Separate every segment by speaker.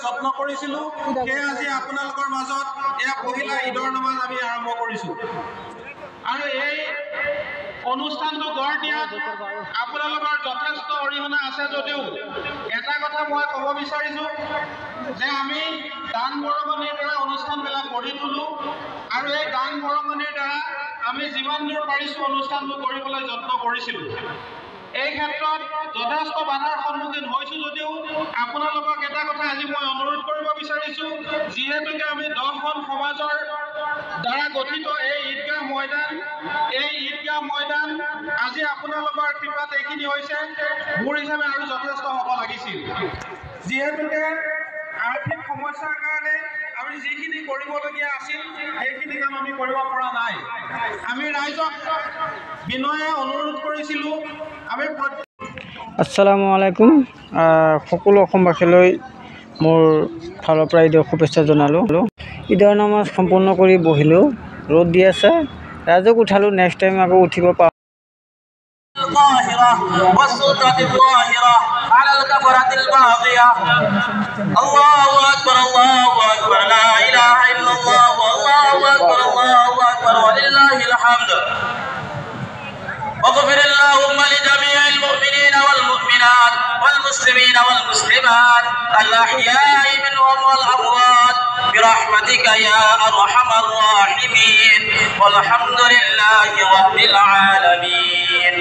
Speaker 1: যত্ন কৰিছিলোঁ সেয়ে আজি আপোনালোকৰ মাজত এয়া পহিলা ঈদৰ নামাজ আমি আৰম্ভ কৰিছোঁ আৰু এই অনুষ্ঠানটো গঢ় দিয়াত আপোনালোকৰ যথেষ্ট অৰিহণা আছে যদিও এটা কথা মই ক'ব বিচাৰিছোঁ যে আমি দান বৰঙণিৰ দ্বাৰা অনুষ্ঠানবিলাক গঢ়ি তোলোঁ আৰু এই দান বৰঙণিৰ দ্বাৰা আমি যিমান দূৰ পাৰিছোঁ অনুষ্ঠানটো কৰিবলৈ যত্ন কৰিছিলোঁ। এই ক্ষেত্ৰত যথেষ্ট বাধাৰ সন্মুখীন হৈছোঁ যদিও আপোনালোকক এটা কথা আজি মই অনুৰোধ কৰিব বিচাৰিছোঁ, যিহেতুকে আমি 10খন সমাজৰ দ্বাৰা গঠিত এই ঈদগাহ ময়দান আজি আপোনালোকৰ কৃপাত এইখিনি হৈছে, মোৰ হিচাপে আৰু যথেষ্ট হ'ব লাগিছিল। যিহেতুকে আৰ্থিক সমস্যাৰ কাৰণে আমি যিখিনি কৰিবলগীয়া আছিল সেইখিনি কাম আমি কৰিব পৰা নাই। আমি ৰাইজক বিনয়ে অনুৰোধ কৰিছিলোঁ আমি
Speaker 2: আসসালামু আলাইকুম সকলো অসমবাসীলৈ মোৰ ফালৰ পৰা ঈদৰ শুভেচ্ছা জনালোঁ। ঈদৰ নামাজ সম্পূৰ্ণ কৰি বহিলোঁ, ৰ'দ দি আছে, ৰাইজক উঠালোঁ, নেক্সট টাইম আকৌ উঠিব পাৰোঁ।
Speaker 3: الظاهرة والسلطة الظاهرة على الكفرة الباغية. الله أكبر الله أكبر لا إله إلا الله والله أكبر ولله الحمد. واغفر اللهم لجميع المؤمنين والمؤمنات والمسلمين والمسلمات الأحياء منهم والأموات برحمتك يا أرحم الراحمين والحمد لله رب العالمين.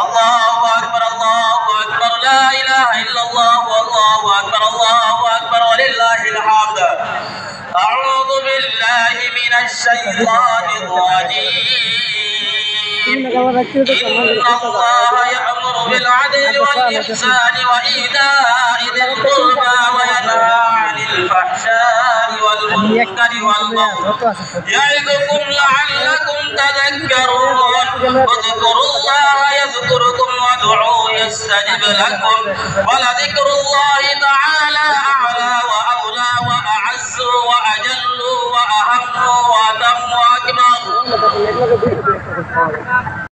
Speaker 3: الله أكبر لا إله إلا الله والله أكبر ولله الحمد. أعوذ بالله من الشيطان الرجيم. إن الله يأمر بالعدل والإحسان وإيتاء ذي القربى وينهى عن الفحشاء والمنكر والبغي يعظكم لعلكم تذكرون. واذكروا الله يذكركم وادعوه يستجب لكم ولذكر الله تعالى أعلى وأولى وأعز وأجل وأهم وأتم وأكبر.